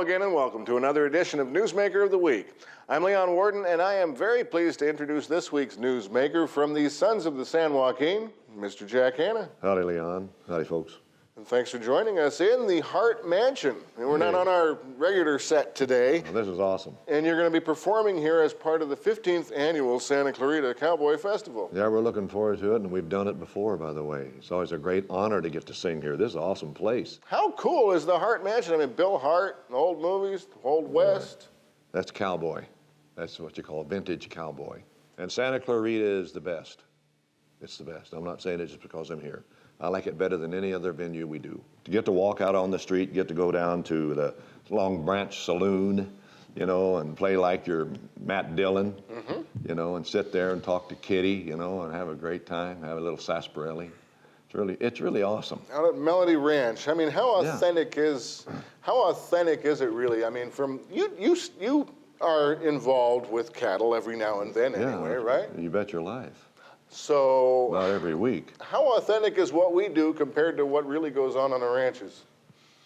again and welcome to another edition of Newsmaker of the Week. I'm Leon Warden and I am very pleased to introduce this week's newsmaker from the Sons of the San Joaquin, Mr. Jack Hanna. Howdy, Leon. Howdy, folks. And thanks for joining us in the Hart Mansion. And we're not on our regular set today. Well, this is awesome. And you're going to be performing here as part of the 15th annual Santa Clarita Cowboy Festival. Yeah, we're looking forward to it, and we've done it before, by the way. It's always a great honor to get to sing here. This is an awesome place. How cool is the Hart Mansion? I mean, Bill Hart, old movies, Old West. That's cowboy. That's what you call a vintage cowboy. And Santa Clarita is the best. It's the best. I'm not saying it just because I'm here. I like it better than any other venue we do. To get to walk out on the street, get to go down to the Long Branch Saloon, you know, and play like you're Matt Dillon, you know, and sit there and talk to Kitty, you know, and have a great time, have a little sarsaparilla. It's really awesome. Out at Melody Ranch, I mean, how authentic is it really? I mean, from you are involved with cattle every now and then anyway, right? You bet your life. So about every week. How authentic is what we do compared to what really goes on the ranches?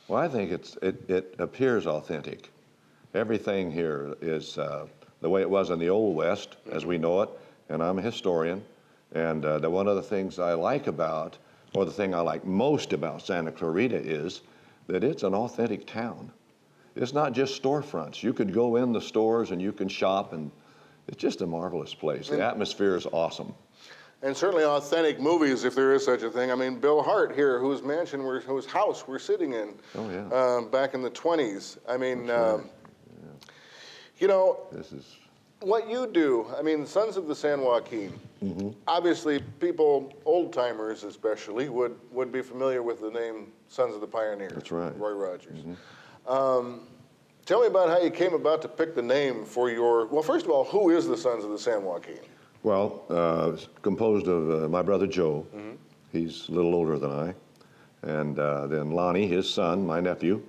Well, I think it appears authentic. Everything here is the way it was in the Old West, as we know it, and I'm a historian. And one of the things I like about, or the thing I like most about Santa Clarita is that it's an authentic town. It's not just storefronts. You could go in the stores and you can shop, and it's just a marvelous place. The atmosphere is awesome. And certainly authentic movies, if there is such a thing. I mean, Bill Hart here, whose house we're sitting in back in the 20s. I mean, you know, what you do, I mean, Sons of the San Joaquin, obviously people, old-timers especially, would be familiar with the name Sons of the Pioneers. That's right. Roy Rogers. Tell me about how you came about to pick the name for your, well, first of all, who is the Sons of the San Joaquin? Well, it's composed of my brother Joe. He's a little older than I. And then Lonnie, his son, my nephew.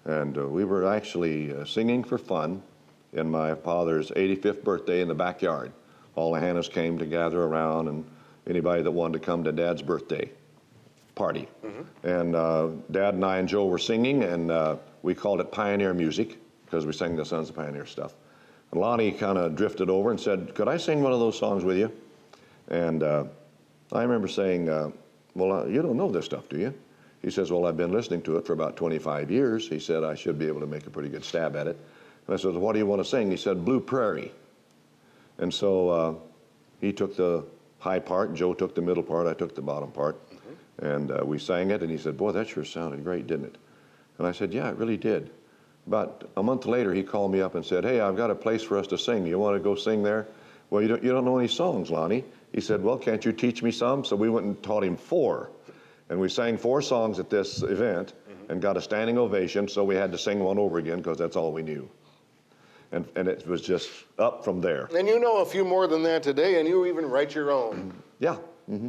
And we were actually singing for fun in my father's 85th birthday in the backyard. All the Hannas came to gather around, and anybody that wanted to come to Dad's birthday party. And Dad and I and Joe were singing, and we called it Pioneer Music because we sang the Sons of Pioneer stuff. And Lonnie kind of drifted over and said, could I sing one of those songs with you? And I remember saying, well, you don't know this stuff, do you? He says, well, I've been listening to it for about 25 years. He said, I should be able to make a pretty good stab at it. And I said, what do you want to sing? He said, Blue Prairie. And so he took the high part, Joe took the middle part, I took the bottom part. And we sang it, and he said, boy, that sure sounded great, didn't it? And I said, yeah, it really did. About a month later, he called me up and said, hey, I've got a place for us to sing. You want to go sing there? Well, you don't know any songs, Lonnie. He said, well, can't you teach me some? So we went and taught him 4. And we sang 4 songs at this event and got a standing ovation, so we had to sing one over again because that's all we knew. And it was just up from there. And you know a few more than that today, and you even write your own. Yeah.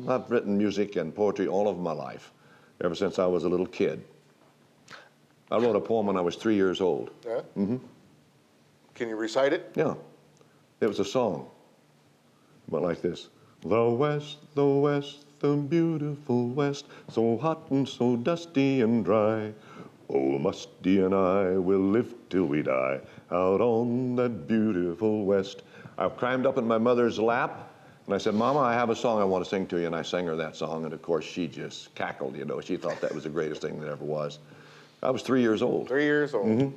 I've written music and poetry all of my life, ever since I was a little kid. I wrote a poem when I was 3 years old. Yeah? Can you recite it? Yeah. It was a song. It went like this. The West, the beautiful West, so hot and so dusty and dry. Old Musty and I will live till we die out on that beautiful West. I climbed up in my mother's lap, and I said, Mama, I have a song I want to sing to you, and I sang her that song, and of course she just cackled, you know. She thought that was the greatest thing that ever was. I was 3 years old. 3 years old. And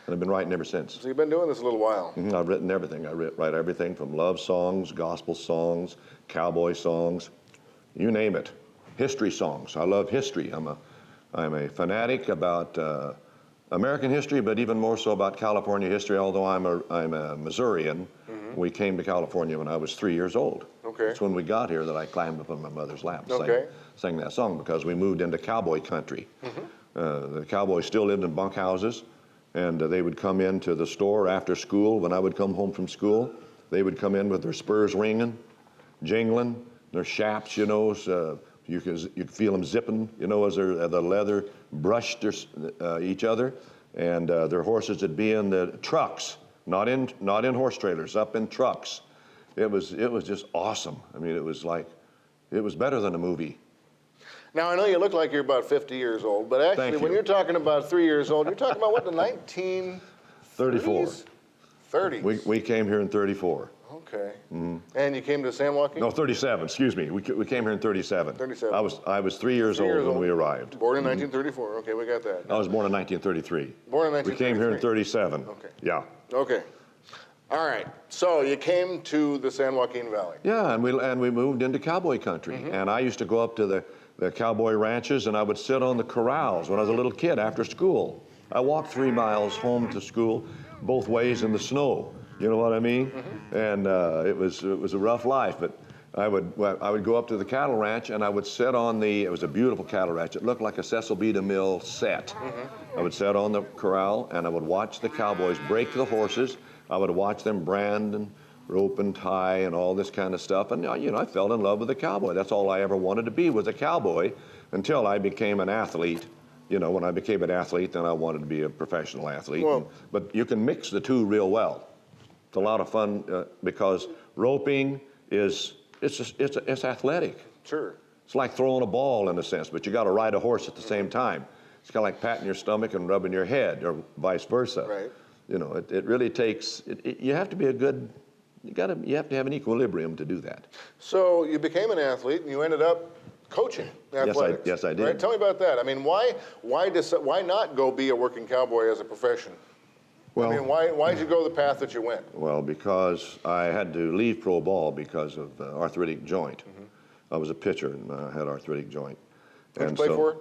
I've been writing ever since. So you've been doing this a little while. I've written everything. I write everything from love songs, gospel songs, cowboy songs, you name it. History songs. I love history. I'm a fanatic about American history, but even more so about California history, although I'm a Missourian. We came to California when I was 3 years old. Okay. It's when we got here that I climbed up on my mother's lap and sang that song because we moved into cowboy country. The cowboys still lived in bunkhouses, and they would come into the store after school. When I would come home from school, they would come in with their spurs ringing, jingling, their chaps, you know, so you could feel them zipping, you know, as the leather brushed each other, and their horses would be in the trucks, not in horse trailers, up in trucks. It was just awesome. I mean, it was better than a movie. Now, I know you look like you're about 50 years old, but actually, when you're talking about 3 years old, you're talking about what, the 1930s? 34. 30s. We came here in 34. Okay. Mm-hmm. And you came to San Joaquin? No, 37, excuse me. We came here in 37. 37. I was 3 years old when we arrived. Born in 1934. Okay, we got that. I was born in 1933. Born in 1933. We came here in 37. Okay. Yeah. Okay. All right. So you came to the San Joaquin Valley. Yeah, and we moved into cowboy country. Mm-hmm. And I used to go up to the cowboy ranches, and I would sit on the corrals when I was a little kid after school. I walked 3 miles home to school both ways in the snow. You know what I mean? Mm-hmm. And it was a rough life, but I would go up to the cattle ranch, and I would sit on it was a beautiful cattle ranch. It looked like a Cecil B. DeMille set. Mm-hmm. I would sit on the corral, and I would watch the cowboys break the horses. I would watch them brand and rope and tie and all this kind of stuff. And, you know, I fell in love with a cowboy. That's all I ever wanted to be, was a cowboy, until I became an athlete. You know, when I became an athlete, then I wanted to be a professional athlete. Well, but you can mix the two real well. It's a lot of fun because roping it's athletic. Sure. It's like throwing a ball in a sense, but you got to ride a horse at the same time. It's kind of like patting your stomach and rubbing your head, or vice versa. Right. You know, it really takes. You have to be you have to have an equilibrium to do that. So you became an athlete, and you ended up coaching athletics. Yes, I did. Right? Tell me about that. I mean, why not go be a working cowboy as a profession? Well, I mean, why did you go the path that you went? Well, because I had to leave pro ball because of arthritic joint. Mm-hmm. I was a pitcher and I had arthritic joint. Who'd you play for?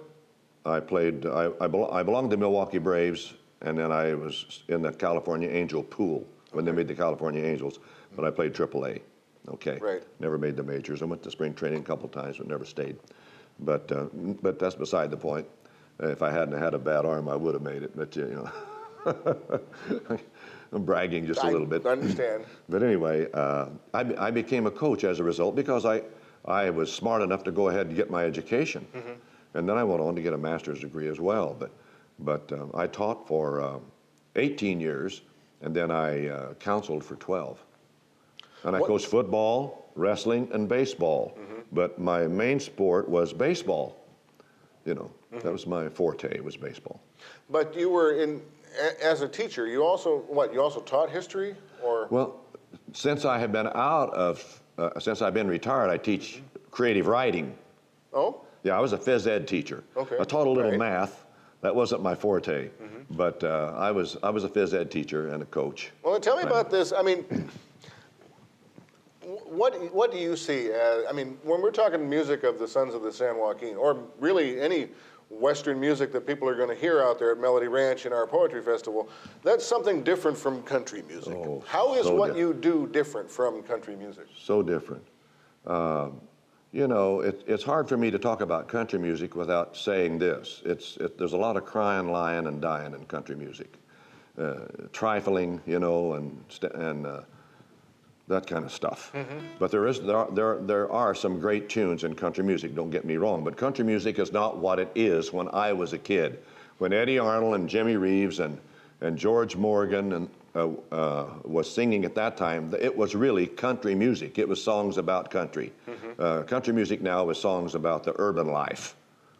I played. I belonged to Milwaukee Braves, and then I was in the California Angel pool when they made the California Angels. But I played AAA. Okay. Right. Never made the majors. I went to spring training a couple times, but never stayed. But that's beside the point. If I hadn't had a bad arm, I would have made it. But you know. I'm bragging just a little bit. I understand. But anyway, I became a coach as a result because I was smart enough to go ahead and get my education. Mm-hmm. And then I went on to get a master's degree as well. But I taught for 18 years, and then I counseled for 12. And I coached football, wrestling, and baseball. Mm-hmm. But my main sport was baseball. You know, mm-hmm. That was my forte, was baseball. But you were as a teacher, you also taught history, or? Well, since I have been since I've been retired, I teach creative writing. Oh? Yeah, I was a phys ed teacher. Okay. I taught a little math. That wasn't my forte, mm-hmm. But I was a phys ed teacher and a coach. Well, tell me about this. I mean, what do you see as, I mean, when we're talking music of the Sons of the San Joaquin, or really any Western music that people are going to hear out there at Melody Ranch in our poetry festival, that's something different from country music. Oh, how is what you do different from country music? So different. You know, it's hard for me to talk about country music without saying this. There's a lot of crying, lying, and dying in country music. Trifling, you know, and that kind of stuff. Mm-hmm. But there are some great tunes in country music, don't get me wrong, but country music is not what it is when I was a kid. When Eddie Arnold and Jimmy Reeves and George Morgan was singing at that time, it was really country music. It was songs about country. Mm-hmm. Country music now is songs about the urban life.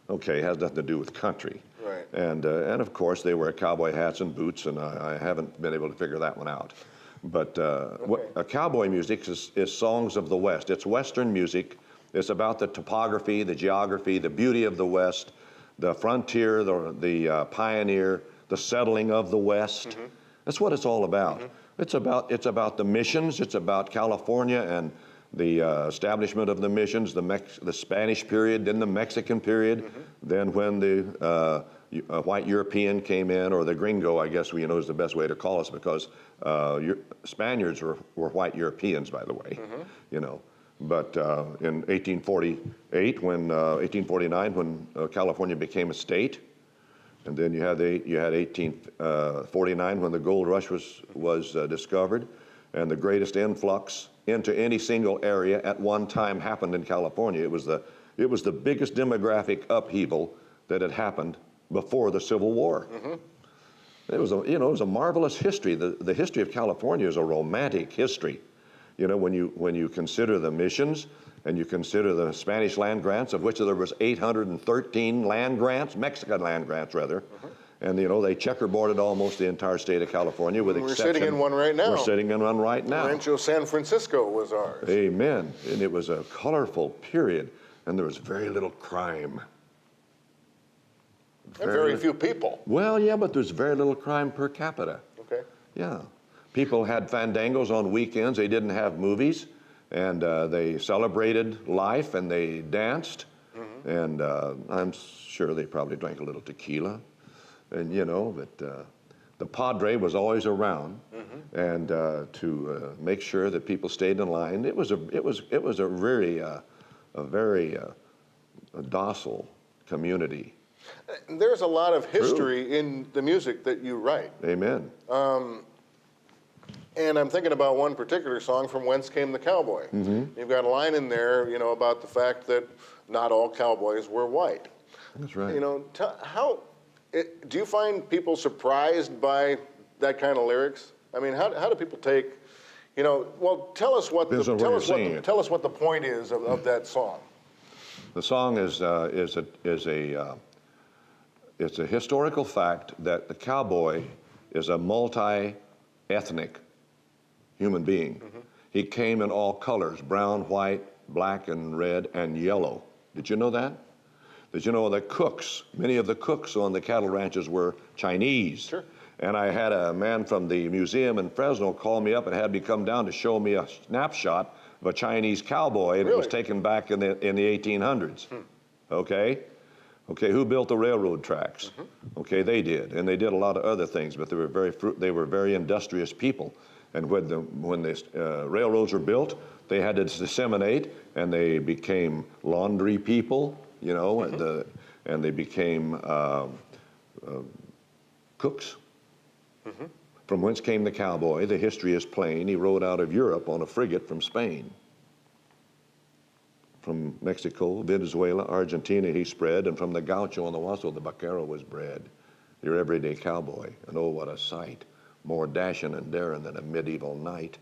Okay, it has nothing to do with country. Right. And of course they wear cowboy hats and boots, and I haven't been able to figure that one out. But cowboy music is songs of the West. It's Western music. It's about the topography, the geography, the beauty of the West, the frontier, the pioneer, the settling of the West. Mm-hmm. That's what it's all about. Mm-hmm. It's about the missions. It's about California and the establishment of the missions, the Spanish period, then the Mexican period, mm-hmm. Then when the white European came in, or the gringo, I guess is the best way to call us, because Spaniards were white Europeans, by the way, mm-hmm. You know. But in 1849, when California became a state, and then you had 1849 when the gold rush was discovered, and the greatest influx into any single area at one time happened in California. It was the biggest demographic upheaval that had happened before the Civil War. Mm-hmm. It was a marvelous history. The history of California is a romantic history. You know, when you consider the missions and you consider the Spanish land grants, of which there was 813 land grants, Mexican land grants rather, and you know, they checkerboarded almost the entire state of California with exception. We're sitting in one right now. We're sitting in one right now. Rancho San Francisco was ours. Amen. And it was a colorful period, and there was very little crime. And very few people. Well, yeah, but there's very little crime per capita. Okay. Yeah. People had fandangos on weekends. They didn't have movies, and they celebrated life, and they danced. And I'm sure they probably drank a little tequila. And, you know, but the padre was always around, and to make sure that people stayed in line. It was a very docile community. There's a lot of history in the music that you write. Amen. And I'm thinking about one particular song from Whence Came the Cowboy. You've got a line in there, you know, about the fact that not all cowboys were white. That's right. You know, do you find people surprised by that kind of lyrics? I mean, how do people take, you know, well, tell us what the point is of that song. The song is it's a historical fact that the cowboy is a multi-ethnic human being. He came in all colors, brown, white, black, and red, and yellow. Did you know that? Did you know the cooks, many of the cooks on the cattle ranches were Chinese? Sure. And I had a man from the museum in Fresno call me up and had me come down to show me a snapshot of a Chinese cowboy, and it was taken back in the 1800s. Okay? Okay, who built the railroad tracks? Okay, they did, and they did a lot of other things, but they were very industrious people. And when the railroads were built, they had to disseminate, and they became laundry people, you know, and they became cooks. From Whence Came the Cowboy, the history is plain. He rode out of Europe on a frigate from Spain. From Mexico, Venezuela, Argentina he spread, and from the gaucho on the Waso, the vaquero was bred. Your everyday cowboy, and oh, what a sight, more dashing and daring than a medieval knight.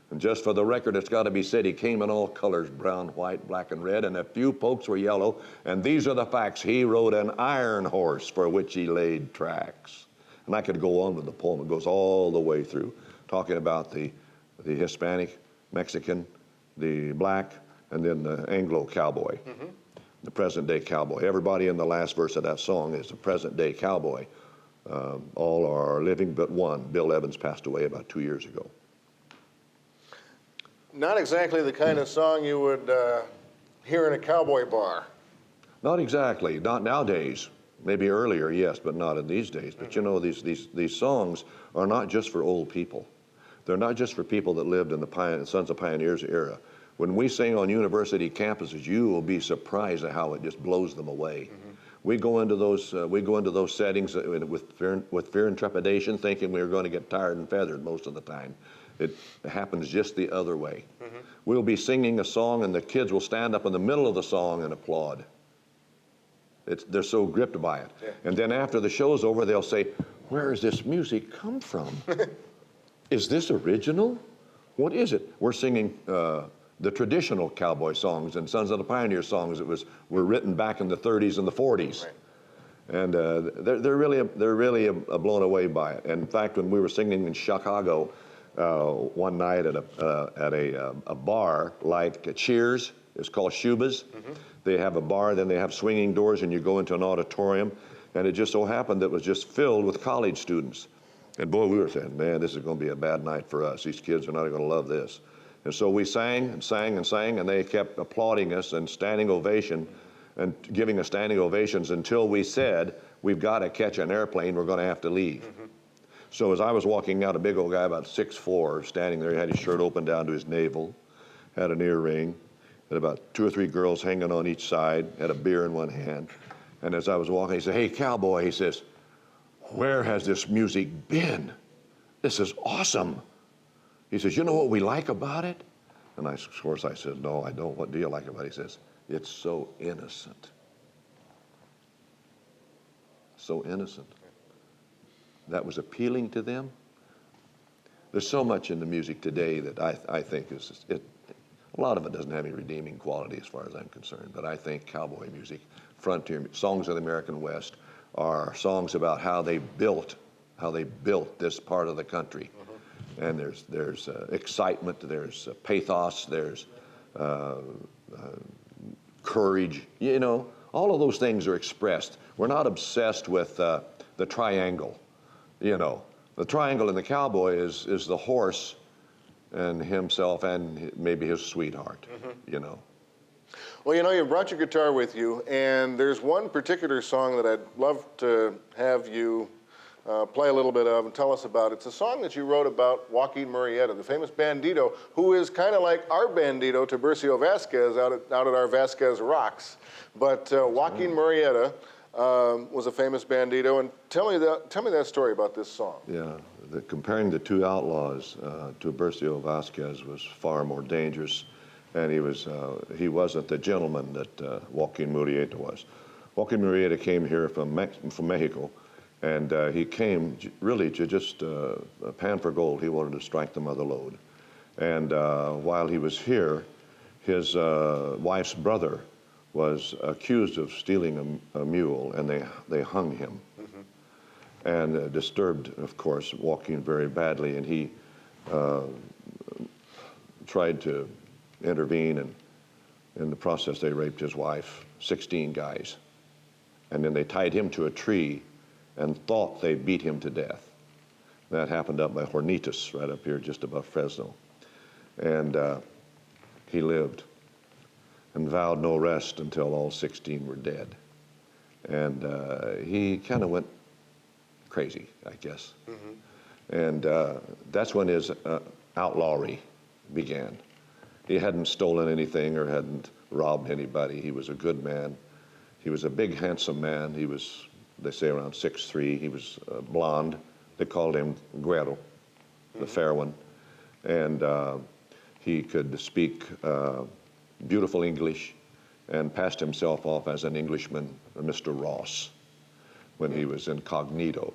And just for the record, it's got to be said, he came in all colors, brown, white, black, and red, and a few pokes were yellow, and these are the facts. He rode an iron horse for which he laid tracks. And I could go on with the poem. It goes all the way through, talking about the Hispanic, Mexican, the black, and then the Anglo cowboy, the present-day cowboy. Everybody in the last verse of that song is a present-day cowboy. All are living but one. Bill Evans passed away about 2 years ago. Not exactly the kind of song you would hear in a cowboy bar. Not exactly, not nowadays. Maybe earlier, yes, but not in these days. But you know, these songs are not just for old people. They're not just for people that lived in the Sons of Pioneers era. When we sing on university campuses, you will be surprised at how it just blows them away. We go into those settings with fear and trepidation, thinking we're going to get tired and feathered most of the time. It happens just the other way. We'll be singing a song, and the kids will stand up in the middle of the song and applaud. They're so gripped by it. Yeah. And then after the show's over, they'll say, "Where does this music come from? Is this original? What is it?" We're singing the traditional cowboy songs and Sons of the Pioneer songs that were written back in the 30s and the 40s. Right. And they're really blown away by it. And in fact, when we were singing in Chicago one night at a bar like Cheers, it's called Shuba's. They have a bar, then they have swinging doors, and you go into an auditorium. And it just so happened that it was just filled with college students. And boy, we were saying, man, this is going to be a bad night for us. These kids are not going to love this. And so we sang and sang and sang, and they kept applauding us and standing ovation and giving us standing ovations until we said, "We've got to catch an airplane. We're going to have to leave." So as I was walking out, a big old guy about 6'4", standing there, he had his shirt open down to his navel, had an earring, had about 2 or 3 girls hanging on each side, had a beer in one hand. And as I was walking, he said, "Hey, cowboy," he says, "where has this music been? This is awesome." He says, "You know what we like about it?" And of course I said, "No, I don't. What do you like about it?" He says, "It's so innocent." So innocent. That was appealing to them. There's so much in the music today that I think A lot of it doesn't have any redeeming quality as far as I'm concerned, but I think cowboy music, frontier songs of the American West, are songs about how they built this part of the country. And there's excitement, there's pathos, there's courage. You know, all of those things are expressed. We're not obsessed with the triangle. You know, the triangle in the cowboy is the horse and himself and maybe his sweetheart. You know. Well, you know, you brought your guitar with you, and there's one particular song that I'd love to have you play a little bit of and tell us about. It's a song that you wrote about Joaquin Murrieta, the famous bandito, who is kind of like our bandito, Tiburcio Vasquez, out at our Vasquez Rocks. But Joaquin Murrieta was a famous bandito, and tell me that story about this song. Yeah, comparing the two outlaws, Tiburcio Vasquez was far more dangerous, and he wasn't the gentleman that Joaquin Murrieta was. Joaquin Murrieta came here from Mexico. And he came really to just pan for gold. He wanted to strike the mother lode. And while he was here, his wife's brother was accused of stealing a mule, and they hung him. And disturbed, of course, Joaquin very badly. And he tried to intervene, and in the process, they raped his wife, 16 guys. And then they tied him to a tree and thought they beat him to death. That happened up by Hornitos, right up here just above Fresno. And he lived and vowed no rest until all 16 were dead. And he kind of went crazy, I guess. And that's when his outlawry began. He hadn't stolen anything or hadn't robbed anybody. He was a good man. He was a big, handsome man. He was, they say, around 6'3". He was blonde. They called him Güero, the fair one. And he could speak beautiful English and passed himself off as an Englishman, Mr. Ross, when he was incognito.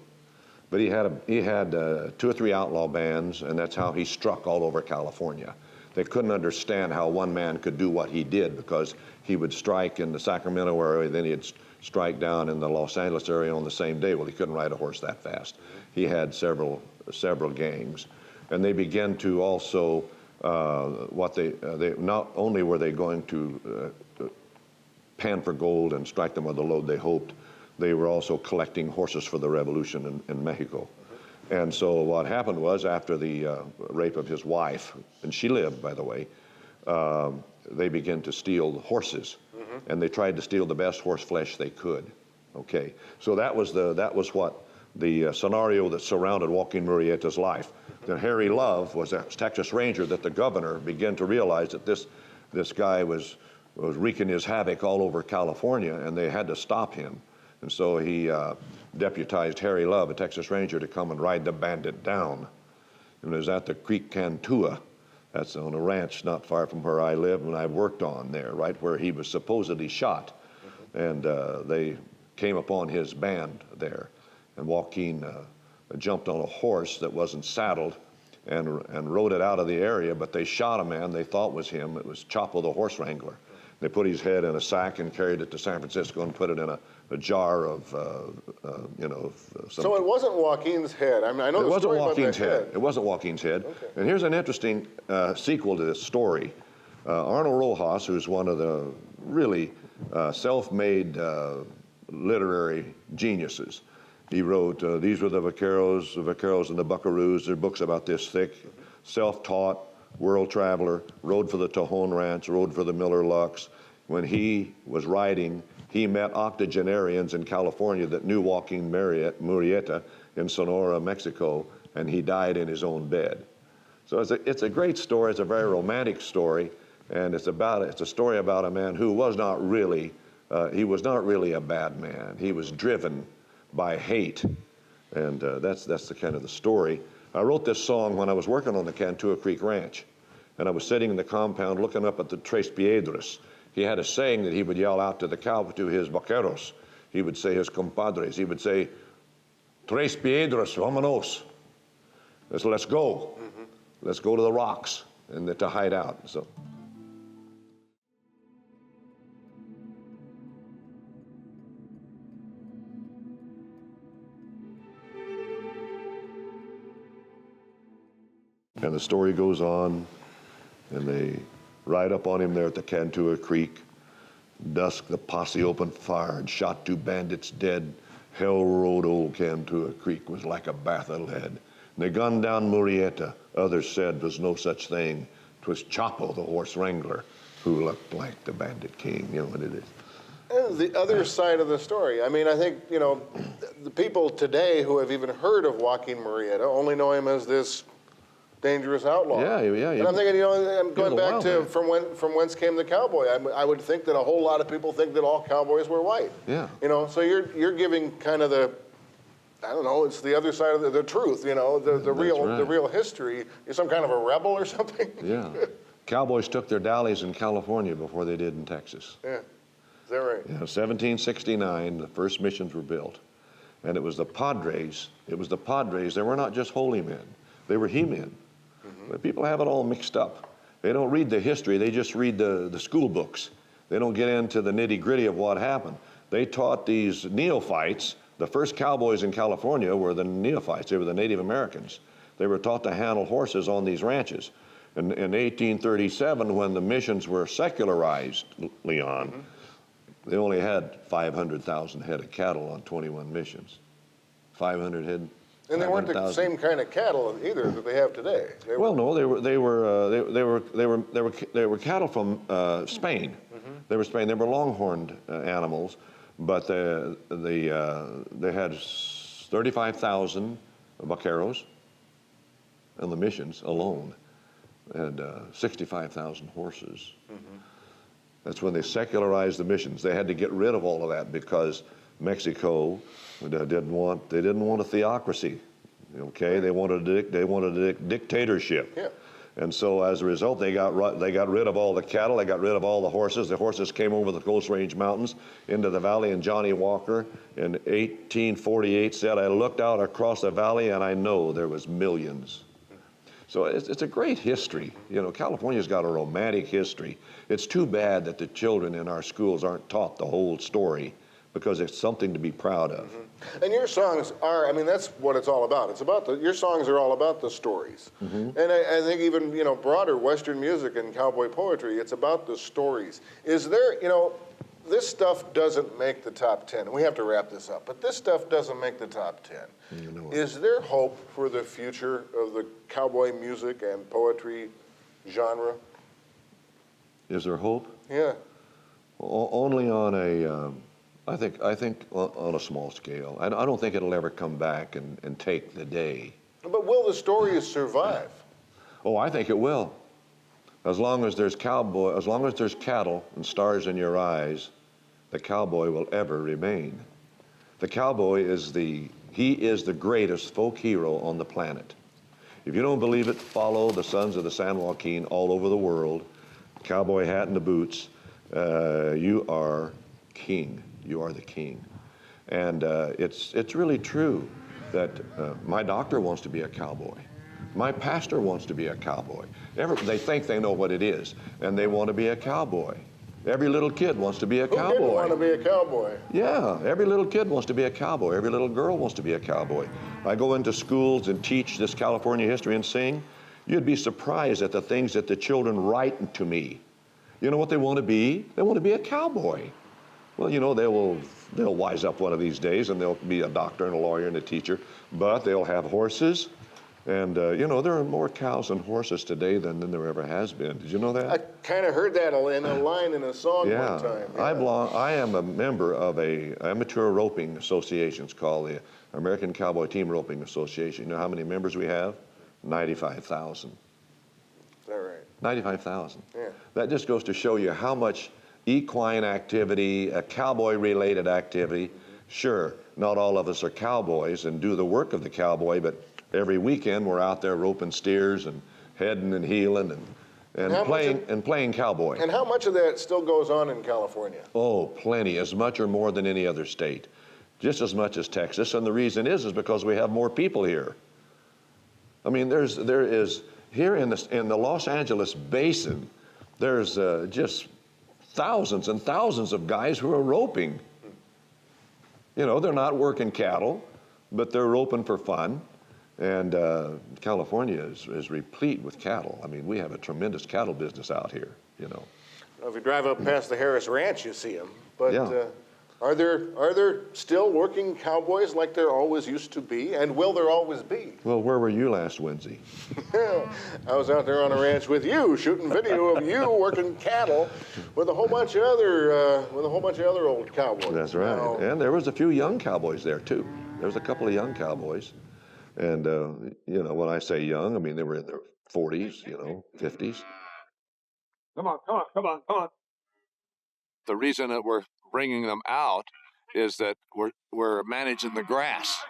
But he had 2 or 3 outlaw bands, and that's how he struck all over California. They couldn't understand how one man could do what he did, because he would strike in the Sacramento area, then he'd strike down in the Los Angeles area on the same day. Well, he couldn't ride a horse that fast. He had several gangs, and they began to also they not only were they going to pan for gold and strike them with the load they hoped, they were also collecting horses for the revolution in Mexico. And so what happened was, after the rape of his wife, and she lived, by the way, they began to steal horses, and they tried to steal the best horse flesh they could. Okay, so that was what the scenario that surrounded Joaquin Murrieta's life. Then Harry Love was a Texas Ranger that the governor began to realize that this guy was wreaking his havoc all over California, and they had to stop him. And so he deputized Harry Love, a Texas Ranger, to come and ride the bandit down. And it was at the Creek Cantua. That's on a ranch not far from where I live, and I worked on there, right where he was supposedly shot. And they came upon his band there. And Joaquin jumped on a horse that wasn't saddled and rode it out of the area, but they shot a man they thought was him. It was Chapo, the horse wrangler. They put his head in a sack and carried it to San Francisco and put it in a jar of, So it wasn't Joaquin's head. I mean, I know it wasn't Joaquin's head. It wasn't Joaquin's head. Okay. And here's an interesting sequel to this story. Arnold Rojas, who's one of the really self-made literary geniuses, he wrote, these were the vaqueros and the buckaroos. There are books about this thick, self-taught, world traveler, rode for the Tejon Ranch, rode for the Miller Lux. When he was writing, he met octogenarians in California that knew Joaquin Murrieta in Sonora, Mexico, and he died in his own bed. So it's a great story. It's a very romantic story, and it's a story about a man who was not really a bad man. He was driven by hate, and that's the kind of the story. I wrote this song when I was working on the Cantua Creek Ranch, and I was sitting in the compound looking up at the Tres Piedras. He had a saying that he would yell out to to his vaqueros. He would say, his compadres, he would say, Tres Piedras, vámonos. Let's go. Let's go to the rocks and to hide out. So And the story goes on, and they ride up on him there at the Cantua Creek. Dusk, the posse opened fire and shot 2 bandits dead. Hell rode old Cantua Creek was like a bath of lead. And they gunned down Murrieta. Others said was no such thing. 'Twas Chapo, the horse wrangler, who looked like the bandit king. You know what it is. And the other side of the story. I mean, I think, you know, the people today who have even heard of Joaquin Murrieta only know him as this dangerous outlaw. Yeah. And I'm thinking, you know, I'm going back to man. from Whence Came the Cowboy. I would think that a whole lot of people think that all cowboys were white. Yeah. You know, so you're giving kind of the, I don't know, it's the other side of the truth. You know, the real history. You're some kind of a rebel or something. Yeah. Cowboys took their dallies in California before they did in Texas. Yeah. Is that right? Yeah, 1769, the first missions were built. And it was the Padres. They were not just holy men. They were he-men. But people have it all mixed up. They don't read the history. They just read the school books. They don't get into the nitty-gritty of what happened. They taught these neophytes. The first cowboys in California were the neophytes. They were the Native Americans. They were taught to handle horses on these ranches. In 1837, when the missions were secularized, Leon, they only had 500,000 head of cattle on 21 missions. 500 head. And they weren't the same kind of cattle either that they have today. Well, no, they were cattle from Spain. They were Spain. They were longhorned animals, but they had 35,000 vaqueros, and the missions alone had 65,000 horses. That's when they secularized the missions. They had to get rid of all of that because Mexico didn't want a theocracy. Okay, they wanted a dictatorship. Yeah. And so as a result, they got rid of all the cattle. They got rid of all the horses. The horses came over the Coast Range Mountains into the valley. And Johnny Walker in 1848 said, "I looked out across the valley and I know there was millions." So it's a great history. You know, California's got a romantic history. It's too bad that the children in our schools aren't taught the whole story, because it's something to be proud of. And your songs are, I mean, that's what it's all about. It's about your songs are all about the stories. And I think even, you know, broader Western music and cowboy poetry, it's about the stories. Is there, you know, this stuff doesn't make the top 10. We have to wrap this up, but this stuff doesn't make the top 10. You know, is there hope for the future of the cowboy music and poetry genre? Is there hope? Yeah. Only on a, I think on a small scale. I don't think it'll ever come back and take the day. But will the stories survive? Oh, I think it will. As long as there's cattle and stars in your eyes, the cowboy will ever remain. The cowboy is the greatest folk hero on the planet. If you don't believe it, follow the sons of the San Joaquin all over the world. Cowboy hat and the boots. You are king. You are the king. And it's really true that my doctor wants to be a cowboy. My pastor wants to be a cowboy. They think they know what it is, and they want to be a cowboy. Every little kid wants to be a cowboy. Who didn't want to be a cowboy? Yeah, every little kid wants to be a cowboy. Every little girl wants to be a cowboy. I go into schools and teach this California history and sing. You'd be surprised at the things that the children write to me. You know what they want to be? They want to be a cowboy. Well, you know, they'll wise up one of these days and they'll be a doctor and a lawyer and a teacher, but they'll have horses. And, you know, there are more cows and horses today than there ever has been. Did you know that? I kind of heard that in a line in a song one time. Yeah. I am a member of a amateur roping association. It's called the American Cowboy Team Roping Association. You know how many members we have? 95,000. Is that right? 95,000. Yeah. That just goes to show you how much equine activity, cowboy-related activity. Sure, not all of us are cowboys and do the work of the cowboy, but every weekend we're out there roping steers and heading and heeling and playing cowboy. And how much of that still goes on in California? Oh, plenty, as much or more than any other state, just as much as Texas. And the reason is because we have more people here. I mean, there is here in the Los Angeles basin, there's just thousands and thousands of guys who are roping. You know, they're not working cattle, but they're roping for fun. And California is replete with cattle. I mean, we have a tremendous cattle business out here, you know. Well, if you drive up past the Harris Ranch, you see them. But Yeah. are there still working cowboys like there always used to be? And will there always be? Well, where were you last Wednesday? I was out there on a ranch with you, shooting video of you working cattle with a whole bunch of other old cowboys. That's right. Now, And there was a few young cowboys there, too. There was a couple of young cowboys. And, you know, when I say young, I mean, they were in their 40s, you know, 50s. Come on, come on, come on, come on. The reason that we're bringing them out is that we're managing the grass.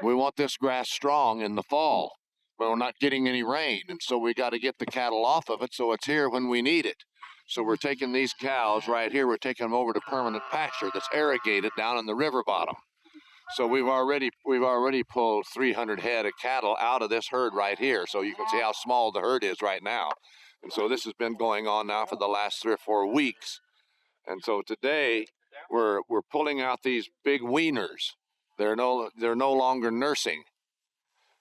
We want this grass strong in the fall, but we're not getting any rain, and so we got to get the cattle off of it so it's here when we need it. So we're taking these cows right here, we're taking them over to permanent pasture that's irrigated down in the river bottom. So we've already pulled 300 head of cattle out of this herd right here, so you can see how small the herd is right now. And so this has been going on now for the last 3 or 4 weeks. And so today we're pulling out these big weaners. They're no longer nursing.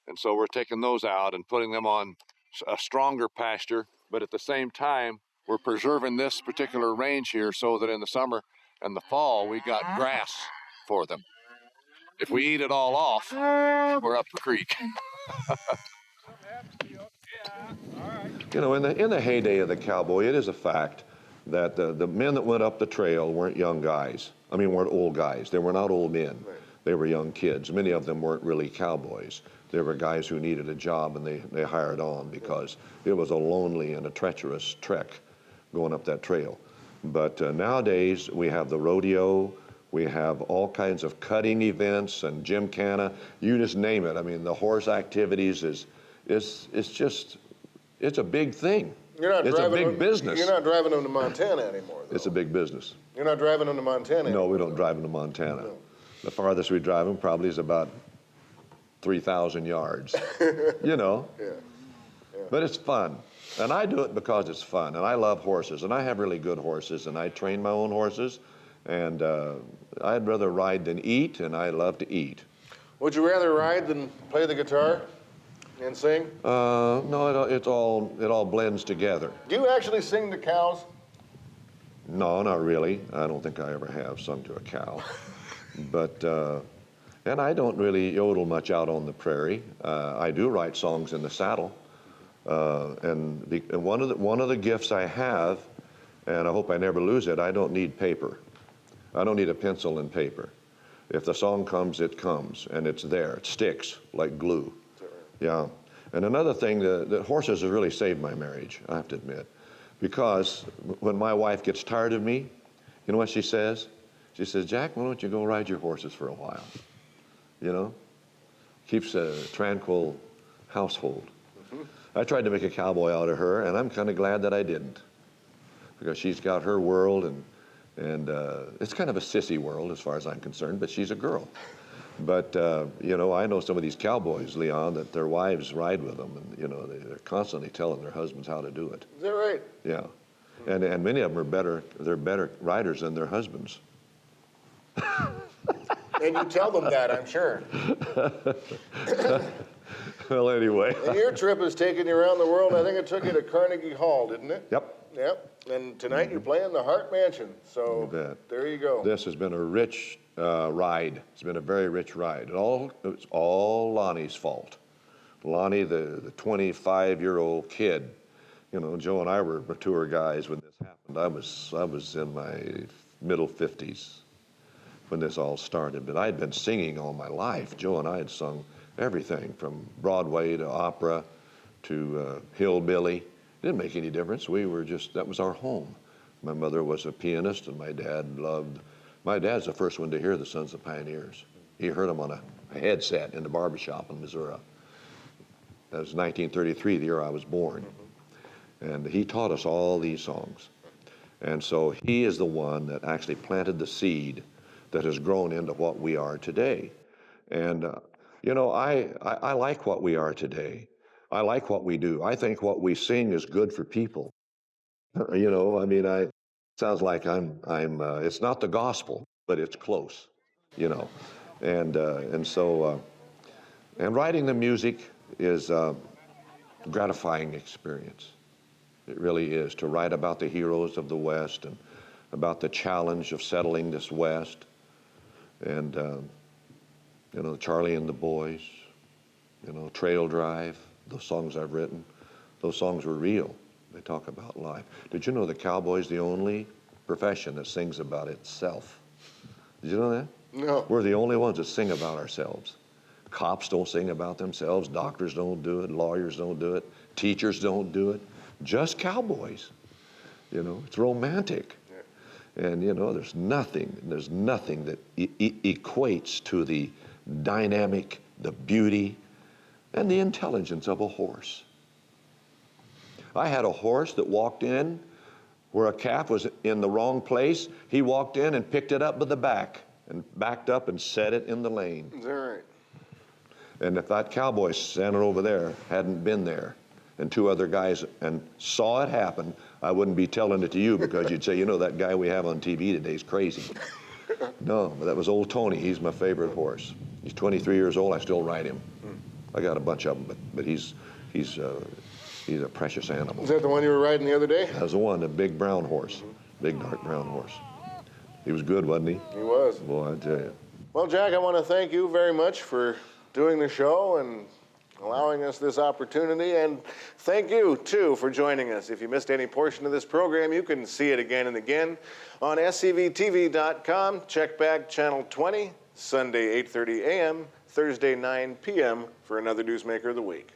And so we're taking those out and putting them on a stronger pasture, but at the same time we're preserving this particular range here so that in the summer and the fall we got grass for them. If we eat it all off, we're up the creek. You know, in the heyday of the cowboy, it is a fact that the men that went up the trail weren't young guys. I mean, weren't old guys. They were not old men. They were young kids. Many of them weren't really cowboys. They were guys who needed a job, and they hired on because it was a lonely and a treacherous trek going up that trail. But nowadays, we have the rodeo. We have all kinds of cutting events and gymkhana. You just name it. I mean, the horse activities it's a big thing. It's a big business. You're not driving them to Montana anymore, though. It's a big business. You're not driving them to Montana anymore. No, we don't drive them to Montana. No. The farthest we drive them probably is about 3,000 yards, you know. Yeah. But it's fun. And I do it because it's fun. And I love horses. And I have really good horses. And I train my own horses. And I'd rather ride than eat, and I love to eat. Would you rather ride than play the guitar and sing? No, it all blends together. Do you actually sing to cows? No, not really. I don't think I ever have sung to a cow. But, and I don't really yodel much out on the prairie. I do write songs in the saddle. And one of the gifts I have, and I hope I never lose it, I don't need paper. I don't need a pencil and paper. If the song comes, it comes, and it's there. It sticks like glue. Yeah. And another thing, the horses have really saved my marriage, I have to admit. Because when my wife gets tired of me, you know what she says? She says, Jack, why don't you go ride your horses for a while? You know? Keeps a tranquil household. I tried to make a cowboy out of her, and I'm kind of glad that I didn't. Because she's got her world, and it's kind of a sissy world as far as I'm concerned, but she's a girl. But, you know, I know some of these cowboys, Leon, that their wives ride with them, and, you know, they're constantly telling their husbands how to do it. Is that right? Yeah. And many of them they're better riders than their husbands. And you tell them that, I'm sure. Well, anyway. And your trip has taken you around the world. I think it took you to Carnegie Hall, didn't it? Yep. Yep. And tonight you're playing the Hart Mansion. So there you go. This has been a rich ride. It's been a very rich ride. It's all Lonnie's fault. Lonnie, the 25-year-old kid. You know, Joe and I were mature guys when this happened. I was in my middle 50s when this all started. But I'd been singing all my life. Joe and I had sung everything from Broadway to opera to hillbilly. It didn't make any difference. That was our home. My mother was a pianist, and my dad's the first one to hear the Sons of Pioneers. He heard them on a headset in the barbershop in Missouri. That was 1933, the year I was born. And he taught us all these songs. And so he is the one that actually planted the seed that has grown into what we are today. And, you know, I like what we are today. I like what we do. I think what we sing is good for people. You know, I mean, sounds like it's not the gospel, but it's close, you know. And so And writing the music is a gratifying experience. It really is, to write about the heroes of the West and about the challenge of settling this West. And, you know, Charlie and the Boys, you know, Trail Drive, those songs I've written, those songs were real. They talk about life. Did you know the cowboy's the only profession that sings about itself? Did you know that? No. We're the only ones that sing about ourselves. Cops don't sing about themselves, doctors don't do it, lawyers don't do it, teachers don't do it, just cowboys. You know, it's romantic. Yeah. And you know, there's nothing that equates to the dynamic, the beauty, and the intelligence of a horse. I had a horse that walked in where a calf was in the wrong place. He walked in and picked it up by the back and backed up and set it in the lane. Is that right? And if that cowboy standing over there hadn't been there and two other guys and saw it happen, I wouldn't be telling it to you because you'd say, you know, that guy we have on TV today is crazy. No, but that was old Tony. He's my favorite horse. He's 23 years old. I still ride him. I got a bunch of them, but he's a precious animal. Is that the one you were riding the other day? That was the one, the big brown horse, big dark brown horse. He was good, wasn't he? He was. Boy, I tell you. Well, Jack, I want to thank you very much for doing the show and allowing us this opportunity, and thank you, too, for joining us. If you missed any portion of this program, you can see it again and again on scvtv.com. Check back Channel 20, Sunday 8:30 a.m., Thursday 9 p.m. for another Newsmaker of the Week.